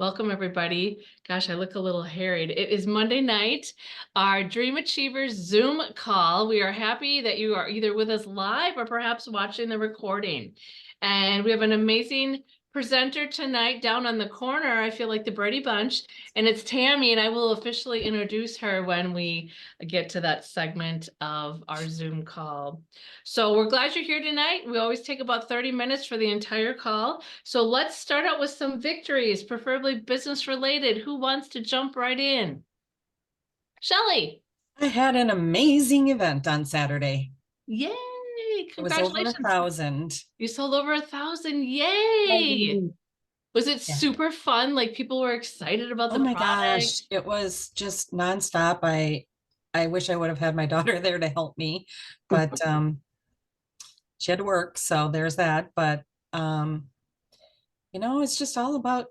Welcome, everybody. Gosh, I look a little harried. It is Monday night, our Dream Achievers Zoom call. We are happy that you are either with us live or perhaps watching the recording. And we have an amazing presenter tonight down on the corner. I feel like the Brady Bunch, and it's Tammy, and I will officially introduce her when we get to that segment of our Zoom call. So we're glad you're here tonight. We always take about 30 minutes for the entire call. So let's start out with some victories, preferably business related. Who wants to jump right in? Shelley. I had an amazing event on Saturday. Yay. It was over Congratulations. 1,000. You sold over 1,000. Yay. Was it Yeah. super fun? Like people were excited about Oh the my product? gosh, it was just nonstop. I wish I would have had my daughter there to help me, but she had to work, so there's that. But it's just all about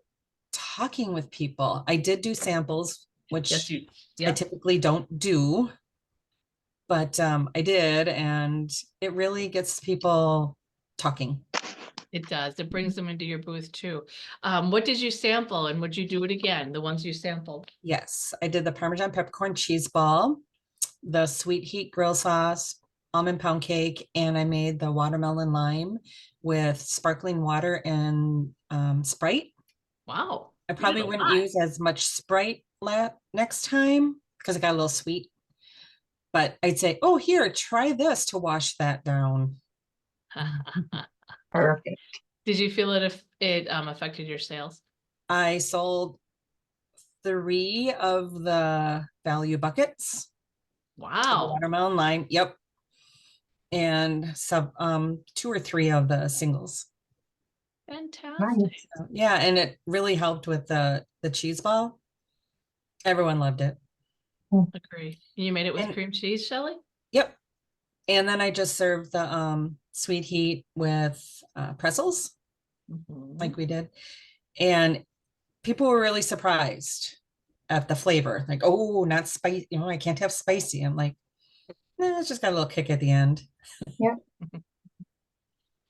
talking with people. I did do samples, Yes, which you. I Yep. typically don't do, but I did, and it really gets people talking. It does. It brings them into your booth too. What did you sample and would you do it again? The ones you sampled? Yes, I did the Parmesan peppercorn cheese ball, the sweet heat grill sauce, almond pound cake, and I made the watermelon lime with sparkling water and Sprite. Wow. I You did probably a wouldn't lot. use as much Sprite next time because it got a little sweet. But I'd say, oh, here, try this to wash that down. Perfect. Did you feel it if it affected your sales? I sold 3 of the value buckets of the Wow. watermelon lime. Yep. And 2 or 3 of the singles. Fantastic. Nice. Yeah, and it really helped with the cheese ball. Everyone loved it. Agree. You made it with And cream cheese, Shelley? yep. And then I just served the sweet heat with pretzels like Mhm. we did. And people were really surprised at the flavor. Like, oh, not spicy, I can't have spicy. I'm like, it's just got a little kick at the end. Yep.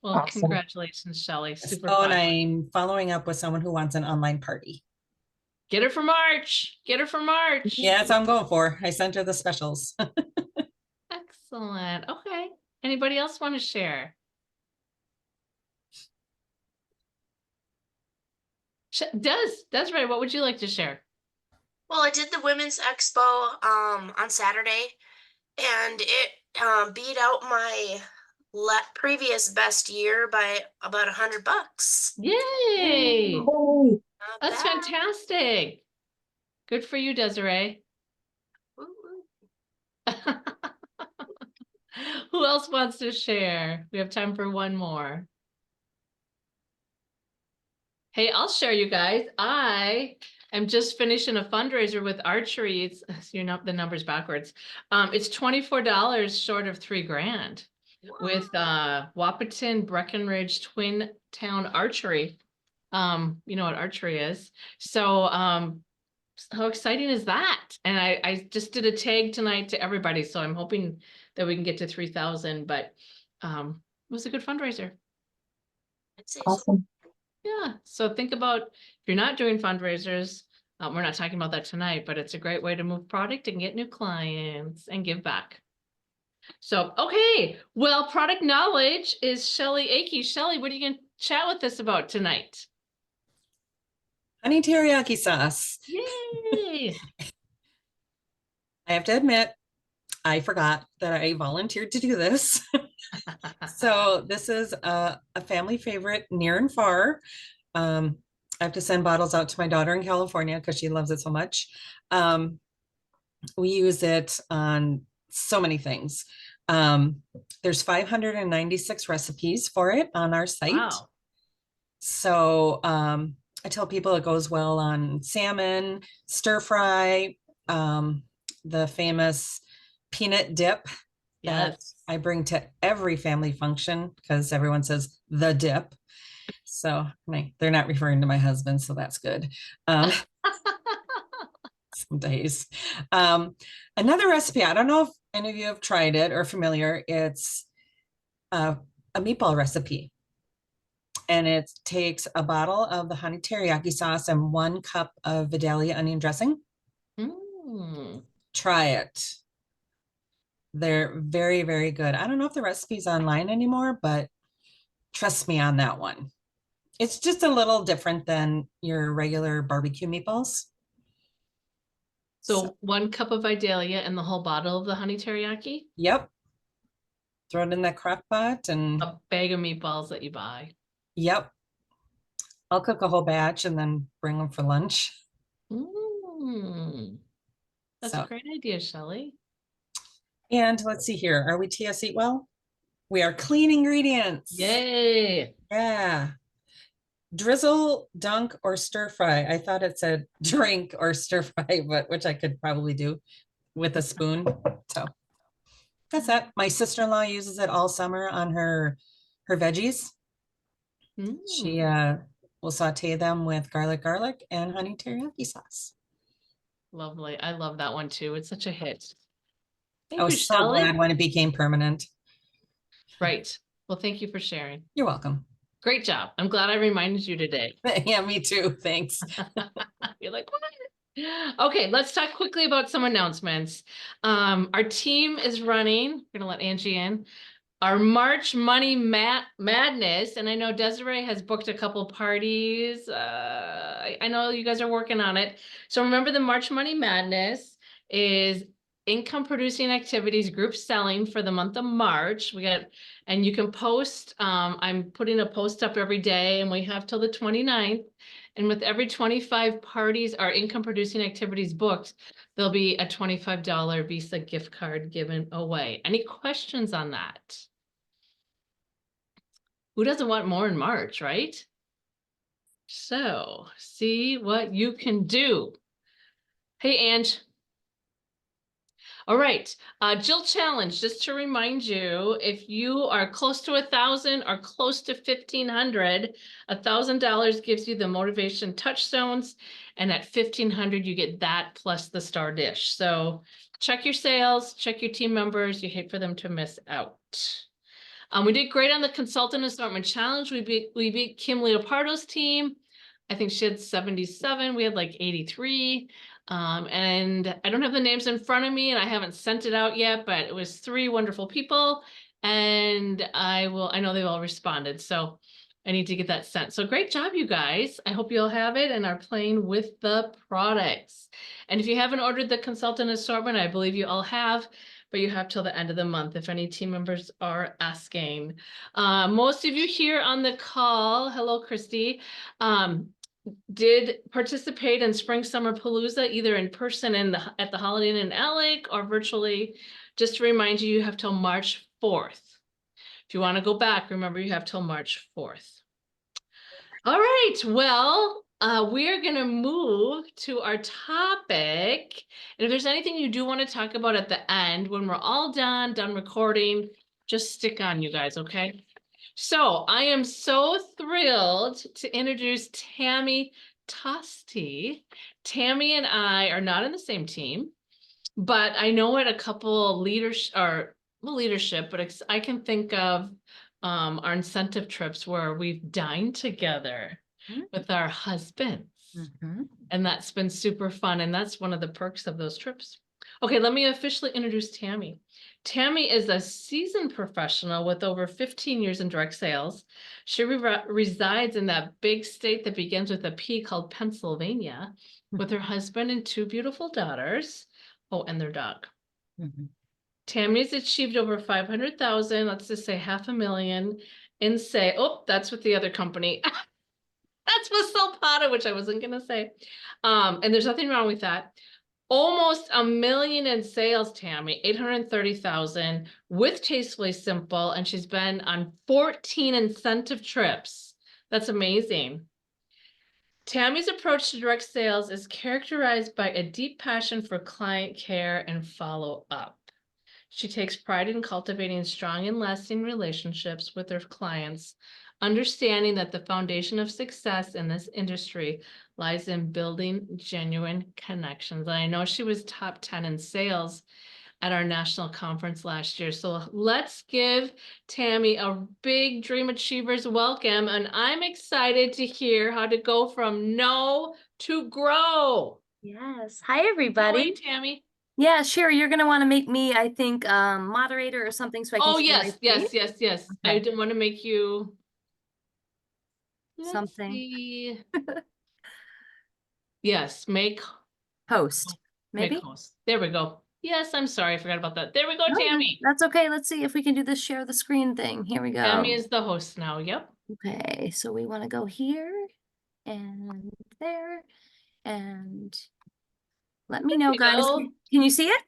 Well, Awesome. congratulations, Shelley. Super Oh, and fun. I'm following up with someone who wants an online party. Get her for March. Get her for March. Yeah, that's what I'm going for. I sent her the specials. Excellent. Okay. Anybody else want to share? Desiree, what would you like to share? Well, I did the Women's Expo on Saturday, and it beat out my previous best year by about $100. Yay! Yay. Not That's bad. fantastic. Good for you, Desiree. Woo, woo. Who else wants to share? We have time for one more. Hey, I'll share, you guys. I am just finishing a fundraiser with archery. It's the numbers backwards. It's $24 short of $3,000 with Wahpeton Breckenridge Twin Town Archery. You know what archery is. So how exciting is that? And I just did a tag tonight to everybody, so I'm hoping that we can get to 3,000, but it was a good fundraiser. I'd say so. Awesome. Yeah, so think about if you're not doing fundraisers, we're not talking about that tonight, but it's a great way to move product and get new clients and give back. So, okay, well, product knowledge is Shelley Akey. Shelley, what are you going to chat with us about tonight? Honey teriyaki sauce. Yay! I have to admit, I forgot that I volunteered to do this. So this is a family favorite near and far. I have to send bottles out to my daughter in California because she loves it so much. Um, we use it on so many things. There's 596 recipes for it on our site. Wow. So I tell people it goes well on salmon, stir fry, the famous peanut dip that Yes. I bring to every family function because everyone says the dip. So they're not referring to my husband, so that's good. Some days. Another recipe, I don't know if any of you have tried it or familiar, it's a meatball recipe. And it takes a bottle of the honey teriyaki sauce and 1 cup of Vidalia onion dressing. Mm. Try it. They're very, very good. I don't know if the recipe's online anymore, but trust me on that one. It's just a little different than your regular barbecue meatballs. So 1 cup of Vidalia and the whole bottle of the honey teriyaki, Yep. Throw it in that crock pot and a bag of meatballs that you buy. yep. I'll cook a whole batch and then bring them for lunch. Mm. That's a So, great idea, Shelley. and let's see here. Are we TS Eat Well? We are clean ingredients. Yay. Yeah. Drizzle, dunk, or stir fry. I thought it said drink or stir fry, but which I could probably do with a spoon. So that's that. My sister-in-law uses it all summer on her veggies. She Mm. will saute them with garlic, and honey teriyaki sauce. Lovely. I love that one too. It's such a hit. I Thank you, was so Shelley. glad when it became permanent. Right. Well, thank you for sharing. You're welcome. Great job. I'm glad I reminded you today. Yeah, me too. Thanks. You're like, what? Okay, let's talk quickly about some announcements. Our team is running. We're gonna let Angie in. Our March Money Madness, and I know Desiree has booked a couple parties. I know you guys are working on it. So remember, the March Money Madness is income producing activities group selling for the month of March. And you can post, I'm putting a post up every day, and we have till the 29th. And with every 25 parties or income producing activities booked, there'll be a $25 Visa gift card given away. Any questions on that? Who doesn't want more in March, right? So see what you can do. Hey, Ange. All right, Jill challenge, just to remind you, if you are close to 1,000 or close to 1,500, $1,000 gives you the motivation touchstones, and at 1,500 you get that plus the star dish. So check your sales, check your team members. You hate for them to miss out. We did great on the consultant assortment challenge. We beat Kim Leopardo's team. I think she had 77. We had like 83. And I don't have the names in front of me and I haven't sent it out yet, but it was 3 wonderful people. And I know they've all responded. So I need to get that sent. So great job, you guys. I hope you all have it and are playing with the products. And if you haven't ordered the consultant assortment, I believe you all have, but you have till the end of the month if any team members are asking. Most of you here on the call, hello, Christy, did participate in Spring Summer Palooza, either in person at the Holiday Inn in Alec or virtually. Just to remind you, you have till March 4th. If you want to go back, remember you have till March 4th. All right, well, we are going to move to our topic. And if there's anything you do want to talk about at the end, when we're all done recording, just stick on, you guys, okay? So I am so thrilled to introduce Tammy Tosti. Tammy and I are not in the same team, but I know at a couple leadership, but I can think of our incentive trips where we've dined together with our husbands. And that's been super fun. And that's one of the perks of those trips. Okay, let me officially introduce Tammy. Tammy is a seasoned professional with over 15 years in direct sales. She resides in that big state that begins with a P called Pennsylvania with her husband and 2 beautiful daughters. Oh, and their dog. Tammy's achieved over 500,000, let's just say 500,000 in that's with the other company. That's with Silpata, which I wasn't gonna say. And there's nothing wrong with that. Almost $1 million in sales, Tammy, 830,000 with Tastefully Simple, and she's been on 14 incentive trips. That's amazing. Tammy's approach to direct sales is characterized by a deep passion for client care and follow-up. She takes pride in cultivating strong and lasting relationships with her clients, understanding that the foundation of success in this industry lies in building genuine connections. I know she was top 10 in sales at our national conference last year. So let's give Tammy a big Dream Achievers welcome. And I'm excited to hear how to go from no to grow. Yes. Hi, How are everybody. you, Tammy? Yeah, Sherry, you're gonna want to make me, I think, moderator or something so I can Oh, see my yes. screen. I Okay. didn't want to make you. Let's Something. see. Yes, make Host, maybe? host. There we go. Yes, I'm sorry, I forgot about that. There we go, No, Tammy. that's okay. Let's see if we can do this share the screen thing. Here we Tammy go. is the host now. Yep. Okay, so we want to go here and there and let me know, we guys. go. Can you see it?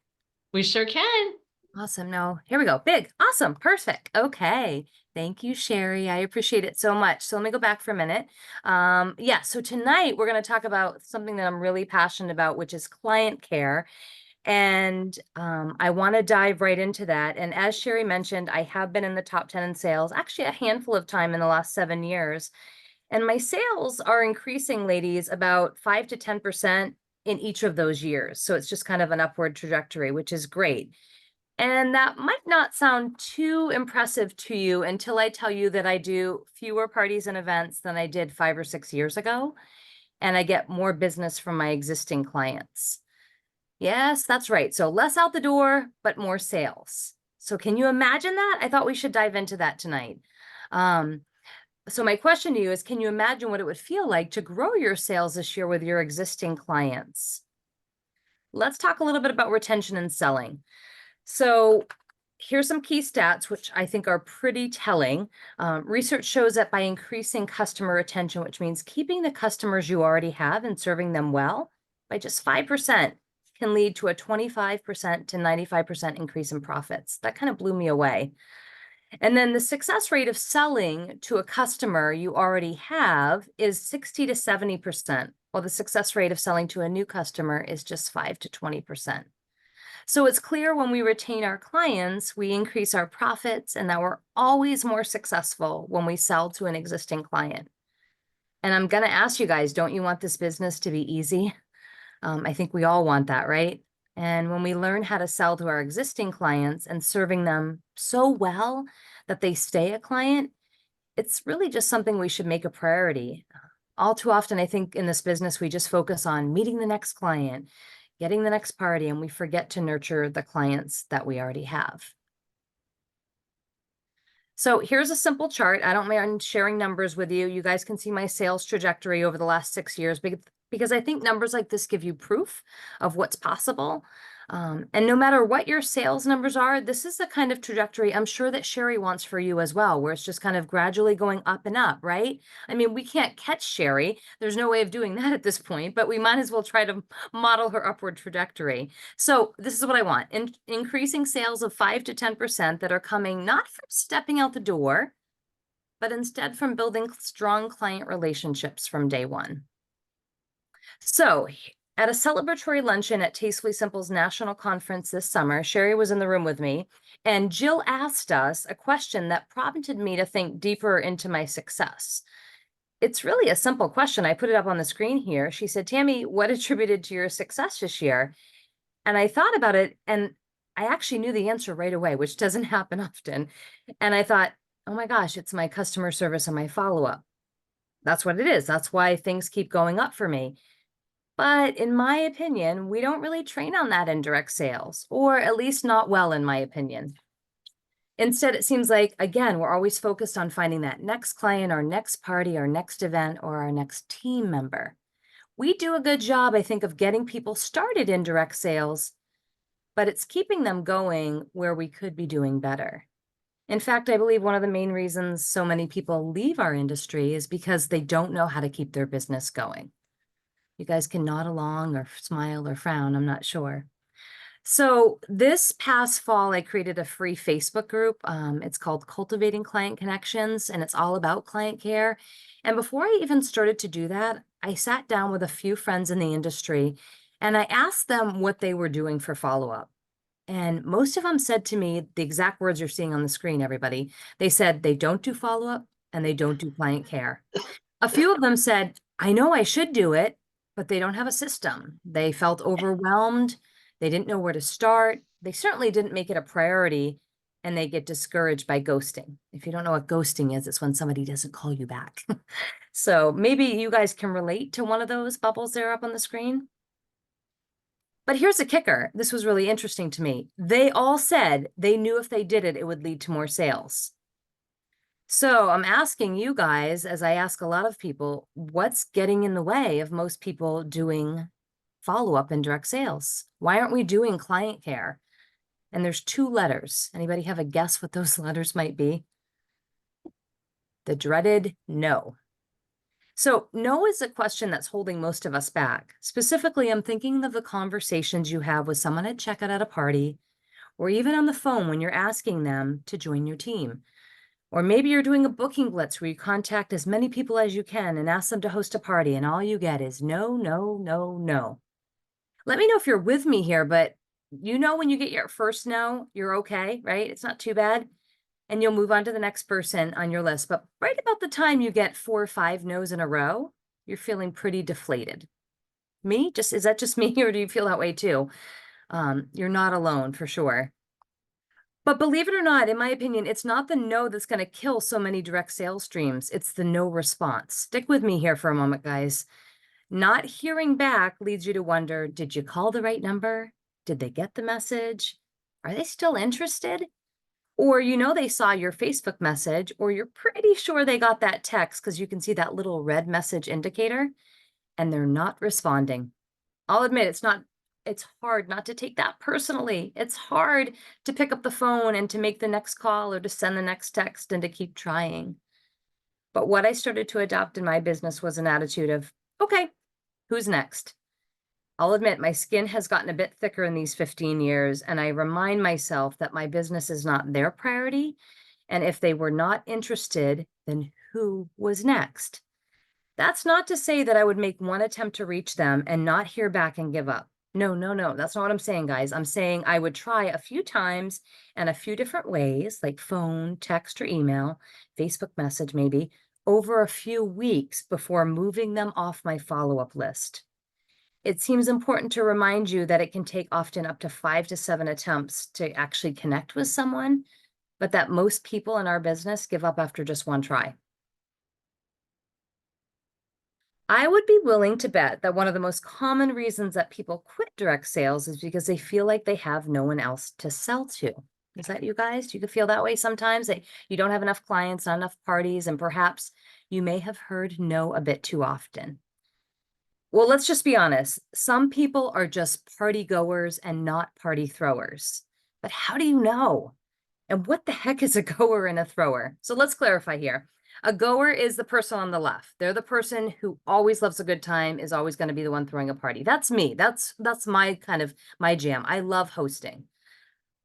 We sure can. Awesome. No, here we go. Big. Awesome. Perfect. Okay. Thank you, Sherry. I appreciate it so much. So let me go back for a minute. Yeah, so tonight we're going to talk about something that I'm really passionate about, which is client care. And I want to dive right into that. And as Sherry mentioned, I have been in the top 10 in sales, actually a handful of time in the last 7 years. And my sales are increasing, ladies, about 5 to 10% in each of those years. So it's just kind of an upward trajectory, which is great. And that might not sound too impressive to you until I tell you that I do fewer parties and events than I did 5 or 6 years ago, and I get more business from my existing clients. Yes, that's right. So less out the door, but more sales. So can you imagine that? I thought we should dive into that tonight. So my question to you is, can you imagine what it would feel like to grow your sales this year with your existing clients? Let's talk a little bit about retention and selling. So here's some key stats, which I think are pretty telling. Research shows that by increasing customer retention, which means keeping the customers you already have and serving them well, by just 5% can lead to a 25% to 95% increase in profits. That kind of blew me away. And then the success rate of selling to a customer you already have is 60 to 70%, while the success rate of selling to a new customer is just 5 to 20%. So it's clear when we retain our clients, we increase our profits and that we're always more successful when we sell to an existing client. And I'm going to ask you guys, don't you want this business to be easy? I think we all want that, right? And when we learn how to sell to our existing clients and serving them so well that they stay a client, it's really just something we should make a priority. All too often, I think in this business, we just focus on meeting the next client, getting the next party, and we forget to nurture the clients that we already have. So here's a simple chart. I don't mind sharing numbers with you. You guys can see my sales trajectory over the last 6 years because I think numbers like this give you proof of what's possible. And no matter what your sales numbers are, this is the kind of trajectory I'm sure that Sherry wants for you as well, where it's just kind of gradually going up and up, right? I mean, we can't catch Sherry. There's no way of doing that at this point, but we might as well try to model her upward trajectory. So this is what I want, increasing sales of 5 to 10% that are coming not from stepping out the door, but instead from building strong client relationships from day one. So at a celebratory luncheon at Tastefully Simple's national conference this summer, Sherry was in the room with me, and Jill asked us a question that prompted me to think deeper into my success. It's really a simple question. I put it up on the screen here. She said, Tammy, what attributed to your success this year? And I thought about it, and I actually knew the answer right away, which doesn't happen often. And I thought, oh my gosh, it's my customer service and my follow-up. That's what it is. That's why things keep going up for me. But in my opinion, we don't really train on that in direct sales, or at least not well, in my opinion. Instead, it seems like, again, we're always focused on finding that next client, our next party, our next event, or our next team member. We do a good job, I think, of getting people started in direct sales, but it's keeping them going where we could be doing better. In fact, I believe one of the main reasons so many people leave our industry is because they don't know how to keep their business going. You guys can nod along or smile or frown, I'm not sure. So this past fall, I created a free Facebook group. It's called Cultivating Client Connections, and it's all about client care. And before I even started to do that, I sat down with a few friends in the industry, and I asked them what they were doing for follow-up. And most of them said to me the exact words you're seeing on the screen, everybody. They said they don't do follow-up and they don't do client care. A few of them said, I know I should do it, but they don't have a system. They felt overwhelmed. They didn't know where to start. They certainly didn't make it a priority, and they get discouraged by ghosting. If you don't know what ghosting is, it's when somebody doesn't call you back. So maybe you guys can relate to one of those bubbles there up on the screen. But here's a kicker. This was really interesting to me. They all said they knew if they did it, it would lead to more sales. So I'm asking you guys, as I ask a lot of people, what's getting in the way of most people doing follow-up in direct sales? Why aren't we doing client care? And there's 2 letters. Anybody have a guess what those letters might be? The dreaded no. So no is a question that's holding most of us back. Specifically, I'm thinking of the conversations you have with someone at checkout at a party, or even on the phone when you're asking them to join your team. Or maybe you're doing a booking blitz where you contact as many people as you can and ask them to host a party, and all you get is no, no, no, no. Let me know if you're with me here, but you know when you get your first no, you're okay, right? It's not too bad. And you'll move on to the next person on your list. But right about the time you get 4 or 5 no's in a row, you're feeling pretty deflated. Is that just me, or do you feel that way too? You're not alone for sure. But believe it or not, in my opinion, it's not the no that's going to kill so many direct sales streams. It's the no response. Stick with me here for a moment, guys. Not hearing back leads you to wonder, did you call the right number? Did they get the message? Are they still interested? Or they saw your Facebook message, or you're pretty sure they got that text because you can see that little red message indicator and they're not responding. I'll admit it's hard not to take that personally. It's hard to pick up the phone and to make the next call or to send the next text and to keep trying. But what I started to adopt in my business was an attitude of, okay, who's next? I'll admit my skin has gotten a bit thicker in these 15 years, and I remind myself that my business is not their priority. And if they were not interested, then who was next? That's not to say that I would make one attempt to reach them and not hear back and give up. No, no, no. That's not what I'm saying, guys. I'm saying I would try a few times and a few different ways, like phone, text, or email, Facebook message maybe, over a few weeks before moving them off my follow-up list. It seems important to remind you that it can take often up to 5 to 7 attempts to actually connect with someone, but that most people in our business give up after just one try. I would be willing to bet that one of the most common reasons that people quit direct sales is because they feel like they have no one else to sell to. Is that you guys? You could feel that way sometimes, that you don't have enough clients, not enough parties, and perhaps you may have heard no a bit too often. Well, let's just be honest. Some people are just party goers and not party throwers. But how do you know? And what the heck is a goer and a thrower? So let's clarify here. A goer is the person on the left. They're the person who always loves a good time, is always going to be the one throwing a party. That's me. That's my my jam. I love hosting.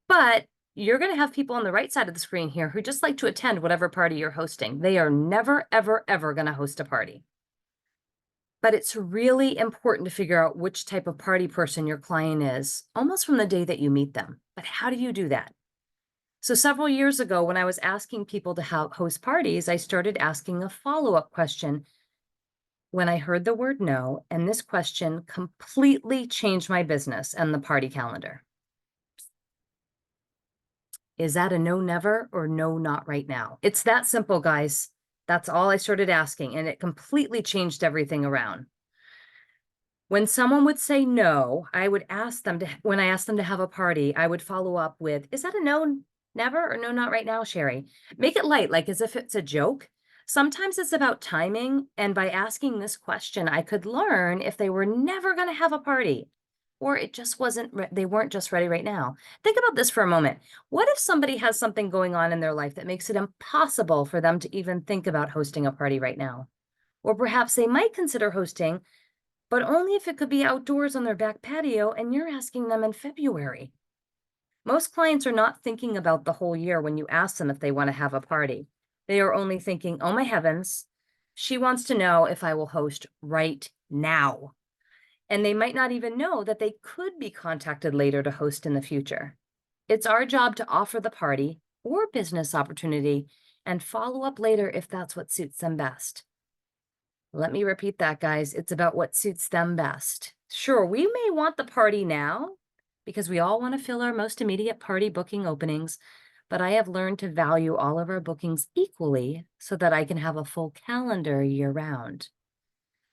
But you're going to have people on the right side of the screen here who just like to attend whatever party you're hosting. They are never, ever, ever going to host a party. But it's really important to figure out which type of party person your client is, almost from the day that you meet them. But how do you do that? So several years ago, when I was asking people to host parties, I started asking a follow-up question when I heard the word no, and this question completely changed my business and the party calendar. Is that a no never or no not right now? It's that simple, guys. That's all I started asking, and it completely changed everything around. When someone would say no, I would ask them when I asked them to have a party, I would follow up with, is that a no, never, or no, not right now, Sherry? Make it light, like as if it's a joke. Sometimes it's about timing, and by asking this question, I could learn if they were never going to have a party, or it just they weren't just ready right now. Think about this for a moment. What if somebody has something going on in their life that makes it impossible for them to even think about hosting a party right now? Or perhaps they might consider hosting, but only if it could be outdoors on their back patio, and you're asking them in February. Most clients are not thinking about the whole year when you ask them if they want to have a party. They are only thinking, oh my heavens, she wants to know if I will host right now. And they might not even know that they could be contacted later to host in the future. It's our job to offer the party or business opportunity and follow up later if that's what suits them best. Let me repeat that, guys. It's about what suits them best. Sure, we may want the party now, because we all want to fill our most immediate party booking openings, but I have learned to value all of our bookings equally so that I can have a full calendar year round.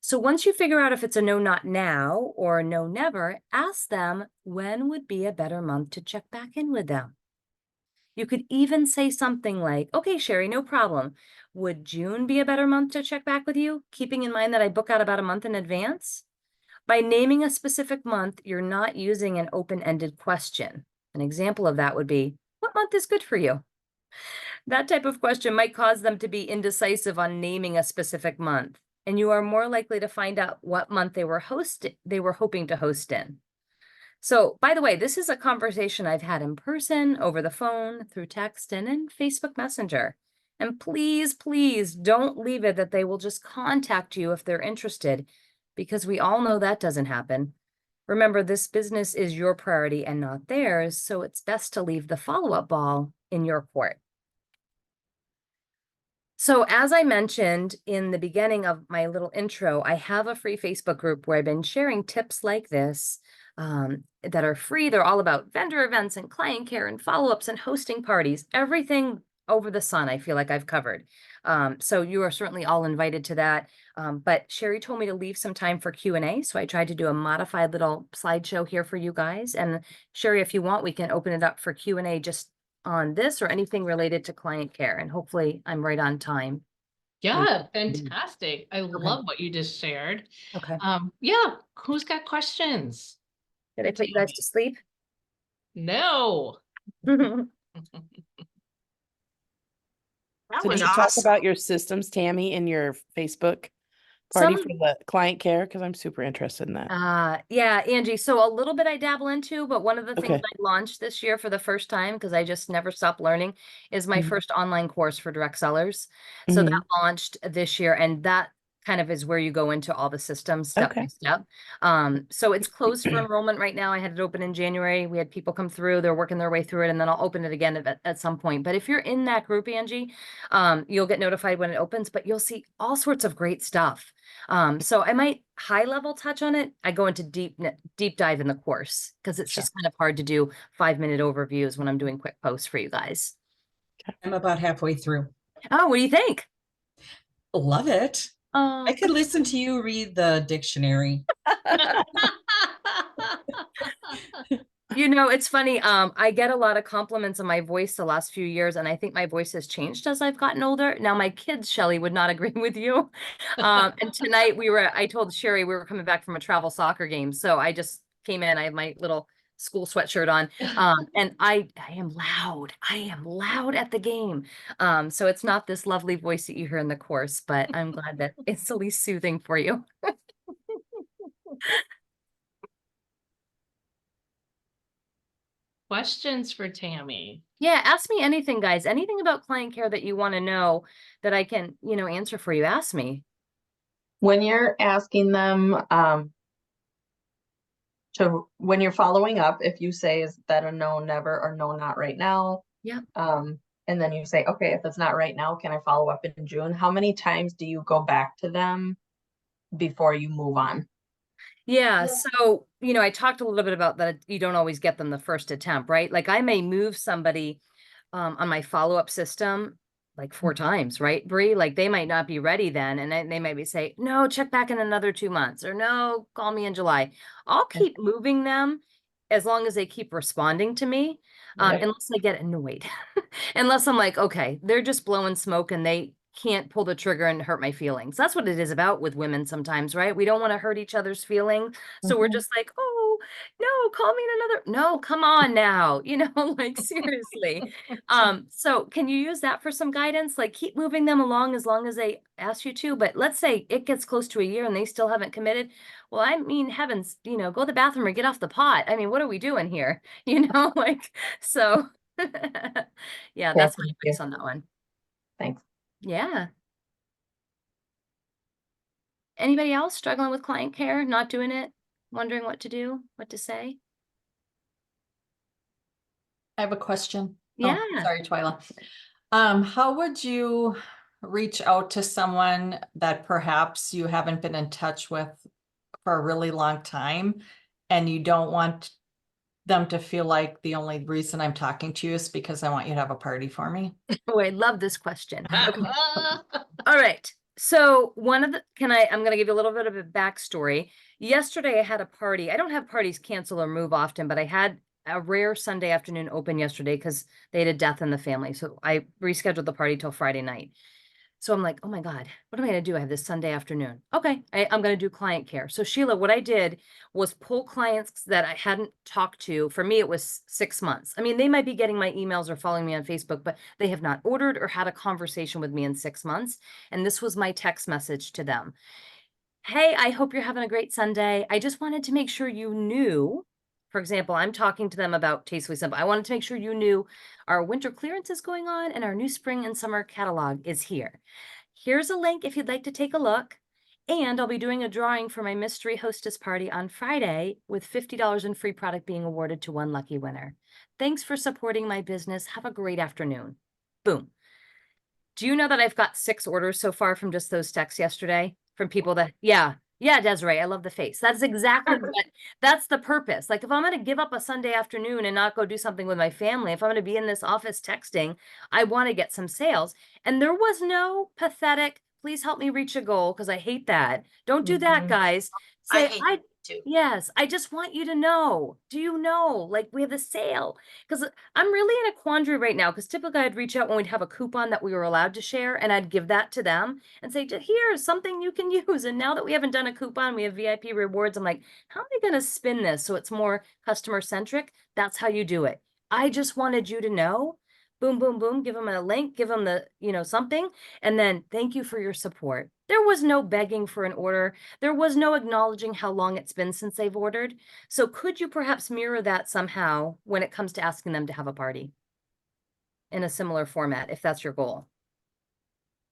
So once you figure out if it's a no, not now or a no, never, ask them when would be a better month to check back in with them. You could even say something like, okay, Sherry, no problem. Would June be a better month to check back with you? Keeping in mind that I book out about a month in advance. By naming a specific month, you're not using an open-ended question. An example of that would be, what month is good for you? That type of question might cause them to be indecisive on naming a specific month, and you are more likely to find out what month they were hoping to host in. So, by the way, this is a conversation I've had in person, over the phone, through text, and in Facebook Messenger. And please, please don't leave it that they will just contact you if they're interested, because we all know that doesn't happen. Remember, this business is your priority and not theirs, so it's best to leave the follow-up ball in your court. So as I mentioned in the beginning of my little intro, I have a free Facebook group where I've been sharing tips like this that are free. They're all about vendor events and client care and follow-ups and hosting parties, everything over the sun I feel like I've covered. So you are certainly all invited to that. But Sherry told me to leave some time for Q&A, so I tried to do a modified little slideshow here for you guys. And Sherry, if you want, we can open it up for Q&A just on this or anything related to client care, and hopefully I'm right on time. Yeah, fantastic. I love what you just shared. Okay. Yeah, who's got questions? Did I put you guys to sleep? No. That So was did you talk awesome. about your systems, Tammy, in your Facebook party for the client care? Because I'm super interested in that. Yeah, Angie. So a little bit I dabble into, but one of the things Okay. I launched this year for the first time, because I just never stop learning, is my Mhm. first online course for direct sellers. So that launched this year, and that kind of is where you go into all the systems step by Okay. step. So it's closed for enrollment right now. I had it open in January. We had people come through, they're working their way through it, and then I'll open it again at some point. But if you're in that group, Angie, you'll get notified when it opens, but you'll see all sorts of great stuff. So I might high level touch on it. I go into deep dive in the course because it's just kind of hard to do 5-minute overviews when I'm doing quick posts for you guys. I'm about halfway through. Oh, what do you think? Love it. Oh, I could listen to you read the dictionary. you know, it's funny. I get a lot of compliments on my voice the last few years, and I think my voice has changed as I've gotten older. Now, my kids, Shelly, would not agree with you. And tonight I told Sherry we were coming back from a travel soccer game. So I just came in, I have my little school sweatshirt on. And I am loud. I am loud at the game. So it's not this lovely voice that you hear in the course, but I'm glad that it's at least soothing for you. Questions for Tammy? Yeah, ask me anything, guys. Anything about client care that you want to know that I can, answer for you. Ask me. When you're asking them, when you're following up, if you say, is that a no, never, or no, not right now? Yeah. And then you say, okay, if it's not right now, can I follow up in June? How many times do you go back to them before you move on? Yeah. So, I talked a little bit about that. You don't always get them the first attempt, right? Like I may move somebody on my follow-up system like 4 times, right, Bree? Like they might not be ready then. And then they might be say, no, check back in another 2 months, or no, call me in July. I'll keep moving them as long as they keep responding to me, unless I get annoyed. Unless I'm like, okay, they're just blowing smoke and they can't pull the trigger and hurt my feelings. That's what it is about with women sometimes, right? We don't want to hurt each other's feelings. So we're just like, oh, no, call me in another. No, come on now. Like seriously. So can you use that for some guidance? Like keep moving them along as long as they ask you to. But let's say it gets close to a year and they still haven't committed. Well, I mean, heavens, go to the bathroom or get off the pot. I mean, what are we doing here? So yeah, that's my advice on that one. Thanks. Yeah. Anybody else struggling with client care, not doing it, wondering what to do, what to say? I have a question. Yeah. Oh, sorry, Twyla. How would you reach out to someone that perhaps you haven't been in touch with for a really long time and you don't want them to feel like the only reason I'm talking to you is because I want you to have a party for me? Oh, I love this question. Okay. All right. So I'm going to give you a little bit of a backstory. Yesterday I had a party. I don't have parties cancel or move often, but I had a rare Sunday afternoon open yesterday because they had a death in the family. So I rescheduled the party till Friday night. So I'm like, oh my God, what am I going to do? I have this Sunday afternoon. Okay, I'm going to do client care. So Sheila, what I did was pull clients that I hadn't talked to. For me, it was 6 months. I mean, they might be getting my emails or following me on Facebook, but they have not ordered or had a conversation with me in 6 months. And this was my text message to them. Hey, I hope you're having a great Sunday. I just wanted to make sure you knew. For example, I'm talking to them about Tastefully Simple. I wanted to make sure you knew our winter clearance is going on and our new spring and summer catalog is here. Here's a link if you'd like to take a look. And I'll be doing a drawing for my mystery hostess party on Friday with $50 in free product being awarded to one lucky winner. Thanks for supporting my business. Have a great afternoon. Boom. Do you know that I've got 6 orders so far from just those texts yesterday from people that, yeah, Desiree, I love the face. That's exactly that's the purpose. Like if I'm going to give up a Sunday afternoon and not go do something with my family, if I'm going to be in this office texting, I want to get some sales. And there was no pathetic, please help me reach a goal, because I hate that. Don't do that, guys. Say, hate it too. yes, I just want you to know. Do you know? Like we have a sale. Because I'm really in a quandary right now, because typically I'd reach out when we'd have a coupon that we were allowed to share, and I'd give that to them and say, here's something you can use. And now that we haven't done a coupon, we have VIP rewards. I'm like, how am I going to spin this so it's more customer centric? That's how you do it. I just wanted you to know. Boom, boom, boom. Give them a link, give them the, something. And then thank you for your support. There was no begging for an order. There was no acknowledging how long it's been since they've ordered. So could you perhaps mirror that somehow when it comes to asking them to have a party in a similar format, if that's your goal?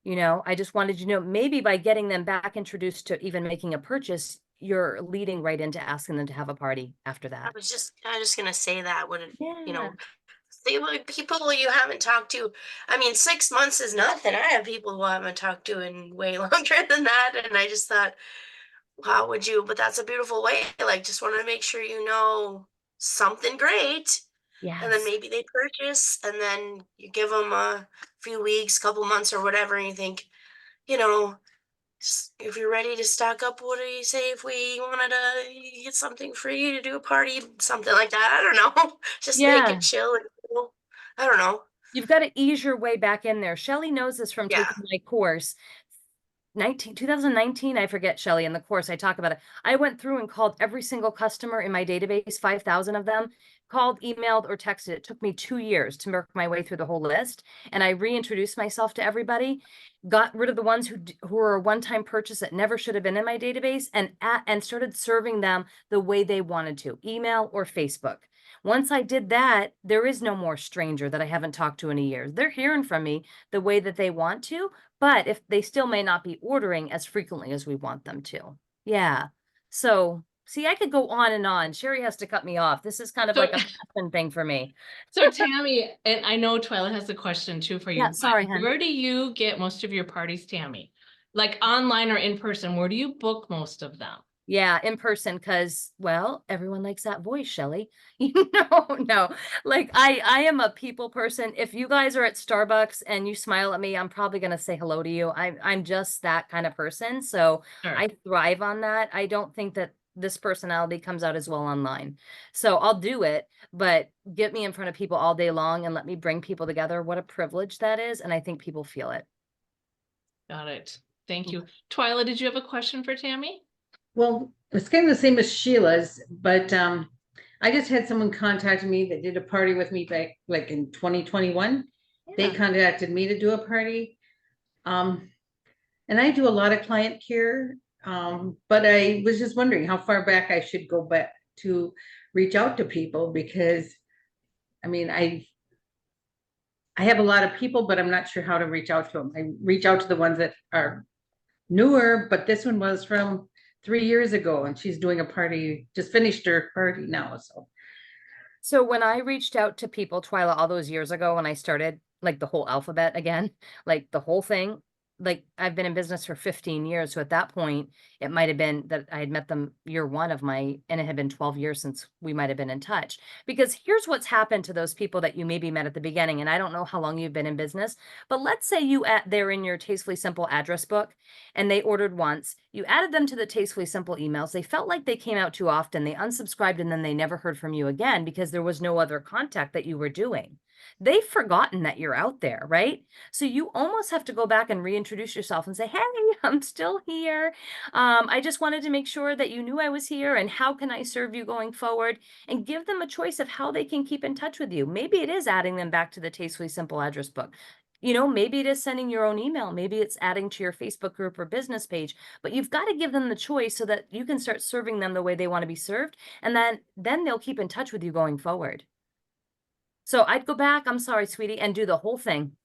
I just wanted you to know, maybe by getting them back introduced to even making a purchase, you're leading right into asking them to have a party after I that. was just gonna say that wouldn't, Yeah. see like people you haven't talked to. I mean, 6 months is nothing. I have people who I haven't talked to in way longer than that. And I just thought, how would you? But that's a beautiful way. Like, just want to make sure you know something great. And then Yes. maybe they purchase and then you give them a few weeks, couple months or whatever. And you think, you know, if you're ready to stock up, what do you say if we wanted to get something for you to do a party, something like that? I don't know. Just make Yeah. it chill and cool. I don't know. You've got to ease your way back in there. Shelly knows this from Yeah. taking my course. 2019, I forget, Shelly, in the course I talk about it. I went through and called every single customer in my database, 5,000 of them, called, emailed, or texted. It took me 2 years to work my way through the whole list. And I reintroduced myself to everybody, got rid of the ones who were a one-time purchase that never should have been in my database, and started serving them the way they wanted to, email or Facebook. Once I did that, there is no more stranger that I haven't talked to in a year. They're hearing from me the way that they want to, but if they still may not be ordering as frequently as we want them to. Yeah. So see, I could go on and on. Sherry has to cut me off. This is kind of like a passion thing for me. So Tammy, and I know Twyla has a question too for you. Yeah, sorry, hon. Where do you get most of your parties, Tammy? Like online or in person? Where do you book most of them? Yeah, in person, because, well, everyone likes that voice, Shelly. No, like I am a people person. If you guys are at Starbucks and you smile at me, I'm probably gonna say hello to you. I'm just that kind of person. So Sure. I thrive on that. I don't think that this personality comes out as well online. So I'll do it, but get me in front of people all day long and let me bring people together. What a privilege that is. And I think people feel it. Got it. Thank you. Twyla, did you have a question for Tammy? Well, it's kind of the same as Sheila's, but I just had someone contact me that did a party with me back like in 2021. They Yeah. contacted me to do a party. And I do a lot of client care. But I was just wondering how far back I should go back to reach out to people, because I mean, I have a lot of people, but I'm not sure how to reach out to them. I reach out to the ones that are newer, but this one was from 3 years ago, and she's doing a party, just finished her party now. So when I reached out to people, Twyla, all those years ago when I started like the whole alphabet again, like the whole thing, like I've been in business for 15 years. So at that point, it might have been that I had met them year one of my, and it had been 12 years since we might have been in touch. Because here's what's happened to those people that you maybe met at the beginning. And I don't know how long you've been in business, but let's say they're in your Tastefully Simple address book and they ordered once. You added them to the Tastefully Simple emails. They felt like they came out too often. They unsubscribed and then they never heard from you again because there was no other contact that you were doing. They've forgotten that you're out there, right? So you almost have to go back and reintroduce yourself and say, hey, I'm still here. I just wanted to make sure that you knew I was here and how can I serve you going forward, and give them a choice of how they can keep in touch with you. Maybe it is adding them back to the Tastefully Simple address book. You know, maybe it is sending your own email. Maybe it's adding to your Facebook group or business page, but you've got to give them the choice so that you can start serving them the way they want to be served. And then they'll keep in touch with you going forward. So I'd go back, I'm sorry, sweetie, and do the whole thing.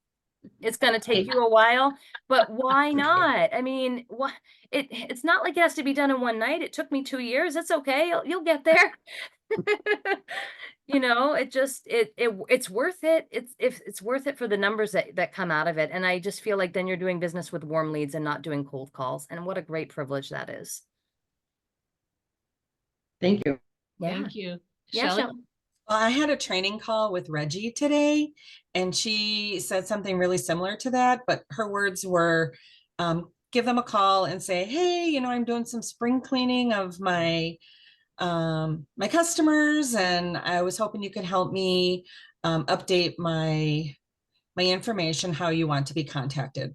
It's going to take you a while, but why not? I mean, what it's not like it has to be done in one night. It took me 2 years. It's okay. You'll get there. You know, it's worth it. It's worth it for the numbers that come out of it. And I just feel like then you're doing business with warm leads and not doing cold calls. And what a great privilege that is. Thank you. Yeah. Thank you. Yeah, Shelley? Shelley. Well, I had a training call with Reggie today, and she said something really similar to that, but her words were, give them a call and say, hey, you know, I'm doing some spring cleaning of my my customers, and I was hoping you could help me update my information, how you want to be contacted.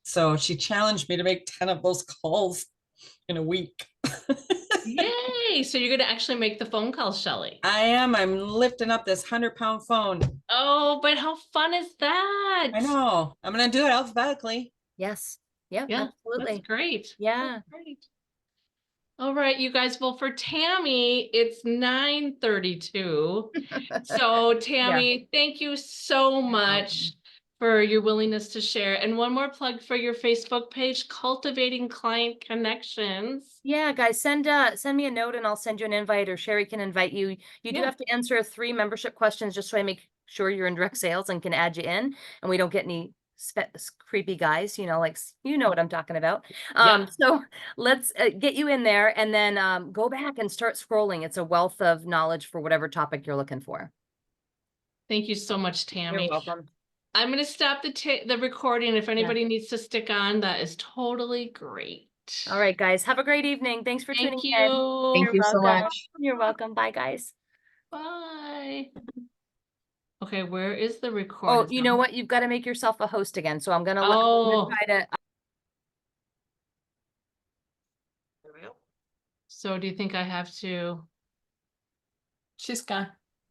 So she challenged me to make 10 of those calls in a week. Yay! So you're going to actually make the phone call, Shelley. I am. I'm lifting up this 100-pound phone. Oh, but how fun is that? I know. I'm going to do it alphabetically. Yes. Yep, Yeah, absolutely. that's great. Yeah. That's great. All right, you guys. Well, for Tammy, it's 9:32. So Tammy, thank you so much for your willingness to share. And one more plug for your Facebook page, Cultivating Client Connections. Yeah, guys, send me a note and I'll send you an invite, or Sherry can invite you. You do Yeah. have to answer 3 membership questions just so I make sure you're in direct sales and can add you in, and we don't get any creepy guys, you know, like, you know what I'm talking about. Yeah. So let's get you in there, and then go back and start scrolling. It's a wealth of knowledge for whatever topic you're looking for. Thank you so much, Tammy. You're welcome. I'm going to stop the recording. If anybody needs to stick on, that is totally great. All right, guys, have a great evening. Thanks for tuning Thank in. you. Thank you so welcome. much. You're welcome. Bye, guys. Bye. Okay, where is the Oh, recording? you know what? You've got to make yourself a host again. So I'm gonna Oh. try to. So do you think I have to? She's gone.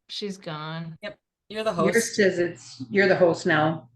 She's gone. Yep. You're the Yours host. says you're the host now.